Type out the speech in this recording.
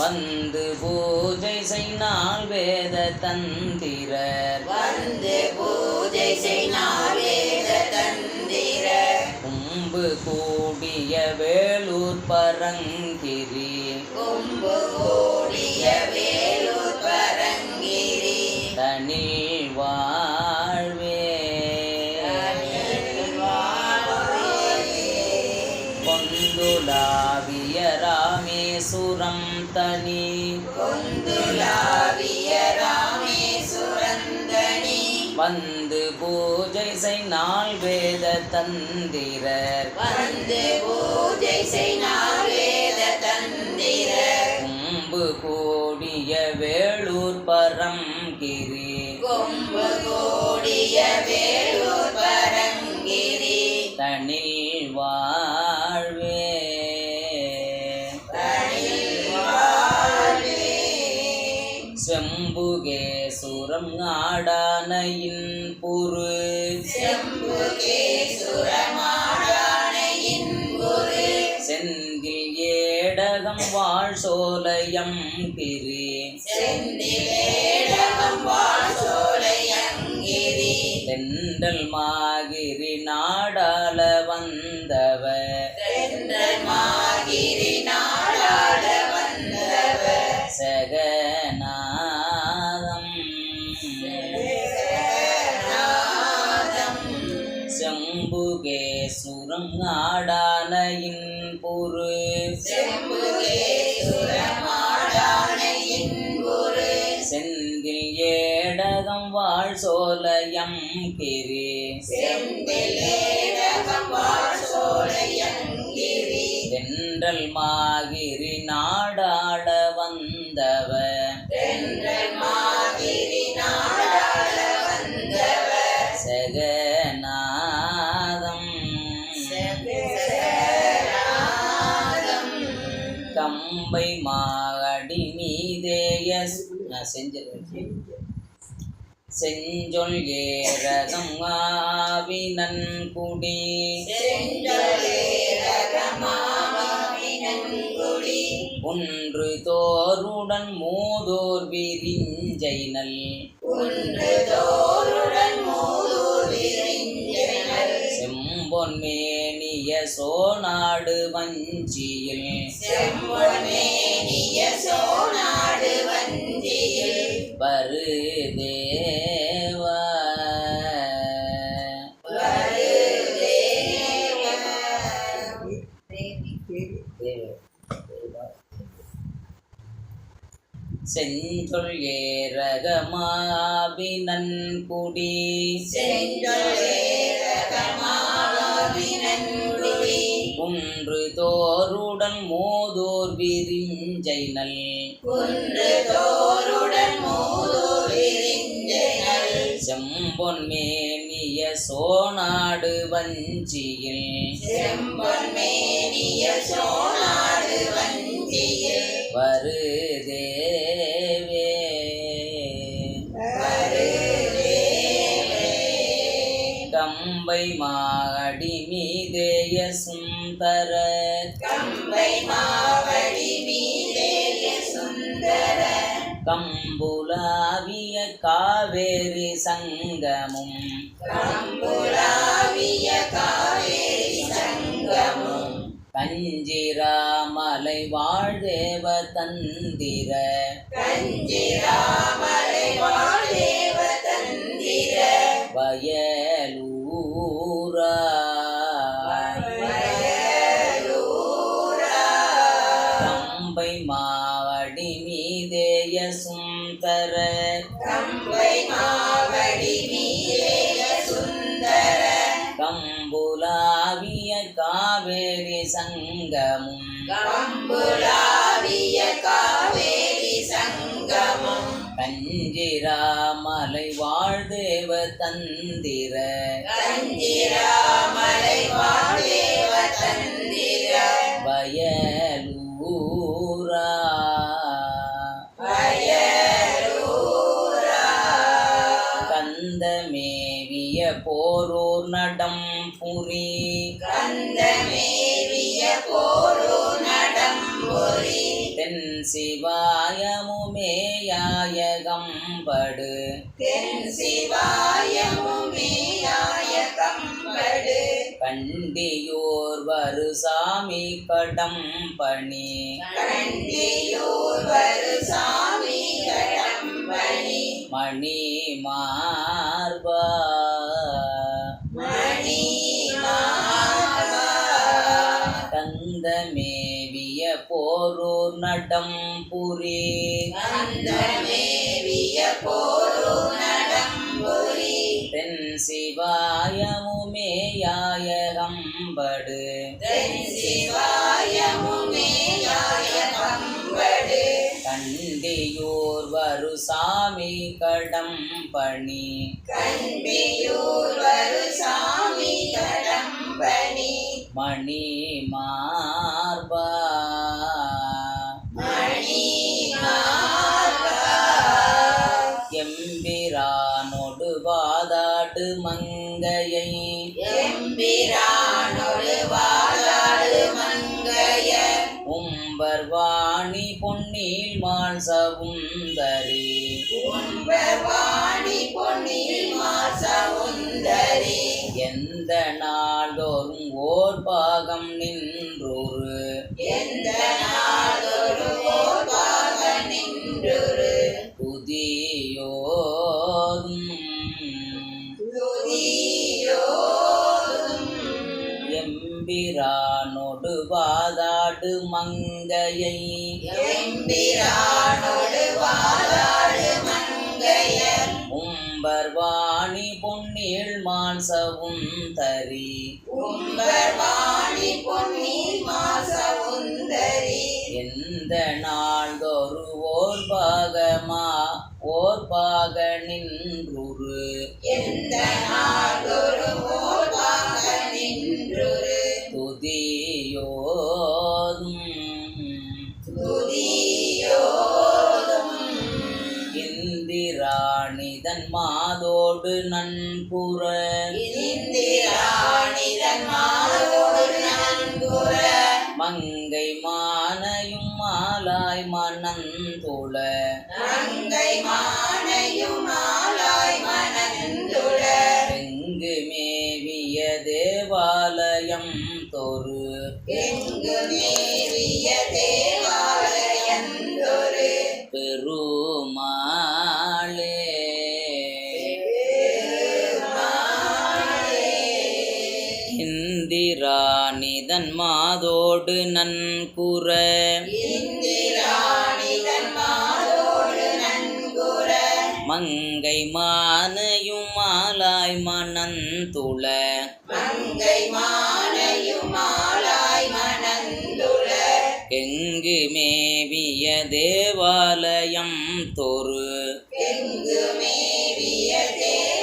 வந்து பூஜை செய்நாள் வேத தந்திரர் வந்து பூஜை செய்நாள் வேத தந்திரர் கும்பு கூடிய வேலூர் பரங்கிரி கும்பு கூடிய வேலூர் பரங்கிரி தனில் வாழ்வே கொந்துலாவிய ராமேசுரம் தனி கொந்துலாவிய ராமேசுரம் தனி வந்து பூஜை செய்நாள் வேத தந்திரர் வந்து பூஜை செய்நாள் வேத தந்திரர் கும்பு கூடிய வேலூர் பரங்கிரி கும்பு கூடிய வேலூர் பரங்கிரி தனில் வாழ்வே செம்புகேசுரம் ஆடானையின் புரு செம்புகேசுரமாடானையின் குரு செந்தில் ஏடகம் வாழ் சோலையம் கிரி செந்திலேடகம் வாழ் சோலையங்கிரி தென்றல் மாகிரி நாடாள வந்தவர் தென்றல் மாகிரி நாடாள வந்தவர் சகநாதம் செம்புகேசுரம் ஆடானையின் புரு செம்புகேசுரமாடானையின் குரு செந்தில் ஏடகம் வாழ் சோலையம் கிரி செந்திலேடகம் வாழ் சோலையங்கிரி தென்றல் மாகிரி நாடாள வந்தவர் தென்றல் மாகிரி நாடாள வந்தவர் சகநாதம் சகநாதம் கம்பை மாடி மீதேய செஞ்சொல் ஏரகம் ஆவினன் குடி செஞ்சொலேரகமாவினன்குடி ஒன்று தோருடன் மூதோர் விரிஞ்சைனல் ஒன்று தோருடன் மூதூர் விரிஞ்சனல் செம்பொன் மேனிய சோநாடு வஞ்சியில் செம்பொன்மேனிய சோநாடு வஞ்சியில் வருதேவ செஞ்சொல் ஏரகமாவினன் குடி செஞ்சொலேரகமாவினன்குடி குன்று தோருடன் மூதோர் விரிஞ்சைனல் குன்று தோருடன் மூதூர் விரிஞ்சனல் செம்பொன் மேனிய சோநாடு வஞ்சியில் செம்பொன்மேனிய சோநாடு வஞ்சியில் வருதேவே கம்பை மாடி மீதேய சுந்தர கம்பை மாவடி மீதேய சுந்தர கம்புலாவிய காவேரி சங்கமும் கம்புலாவிய காவேரி சங்கமும் கஞ்சிராமலை வாழ்தேவ தந்திர கஞ்சிராமலை வாழ்தேவ தந்திர வயலூரா வயலூரா கம்பை மாவடி மீதேய சுந்தர கம்பை மாவடி மீதேய சுந்தர கம்புலாவிய காவேரி சங்கமும் கம்புலாவிய காவேரி சங்கமும் கஞ்சிராமலை வாழ்தேவ தந்திர கஞ்சிராமலை வாழ்தேவ தந்திர வயலூரா வயலூரா கந்தமேவிய போரூர் நடம் புரி கந்தமேவிய போரூர் நடம்புரி தென் சிவாயமுமேயாயகம்படு தென் சிவாயமுமேயாய கம்படு கண்டியூர் வருசாமி கடம்பணி கண்டியூர் வரு சாமி கடம்பணி மணி மார்பா மணி மார்பா கந்தமேவிய போரூர் நடம்புரி கந்தமேவிய போரு நடம்புரி தென் சிவாயமுமேயாயகம்படு தென் சிவாயமுமேயாய கம்படு கண்டியூர் வருசாமி கடம்பணி கண்டியூர் வரு சாமி கடம்பணி மணி மார்பா மணி மார்பா எம்பிரானொடு வாதாடு மங்கையை எம்பிரானொடு வாழாடு மங்கைய உம்பர்வாணி பொன்னில் மால் சவுந்தரி உம்பர்வாணி பொன்னில் மாசவுந்தரி எந்த நாள்தோறும் ஓர் பாகம் நின்றொரு எந்த நாளொரு போர்வாக நின்றுரு துதியோதும் துதியோதும் எம்பிரானொடு வாதாடு மங்கையை எம்பிரானொடு வாழாடு மங்கைய உம்பர்வாணி பொன்னில் மால் சவுந்தரி உம்பர்வாணி பொன்னில் மாசவுந்தரி எந்த நாள்தொரு ஓர் பாக நின்றுரு எந்த நாளொரு போர்வாக நின்றுரு துதியோதும் துதியோதும் இந்திராணிதன் மாதோடு நன்புற இந்திராணிதன் மாலோடு நன்குற மங்கை மானையும் மாலாய் மணந்துள மங்கை மானையும் மாலாய் மணந்துள எங்கு மேவிய தேவாலயம் தொரு எங்கு மேவிய தேவாலயந்தொரு பெருமாளே இந்திராணிதன் மாதோடு நன்குற இந்திராணிதன் மாலோடு நன்குற மங்கை மானையும் மாலாய் மணந்துள மங்கை மானையும் மாலாய் மணந்துள எங்கு மேவிய தேவாலயம் தொரு எங்கு மேவிய தேவாலயந்தொரு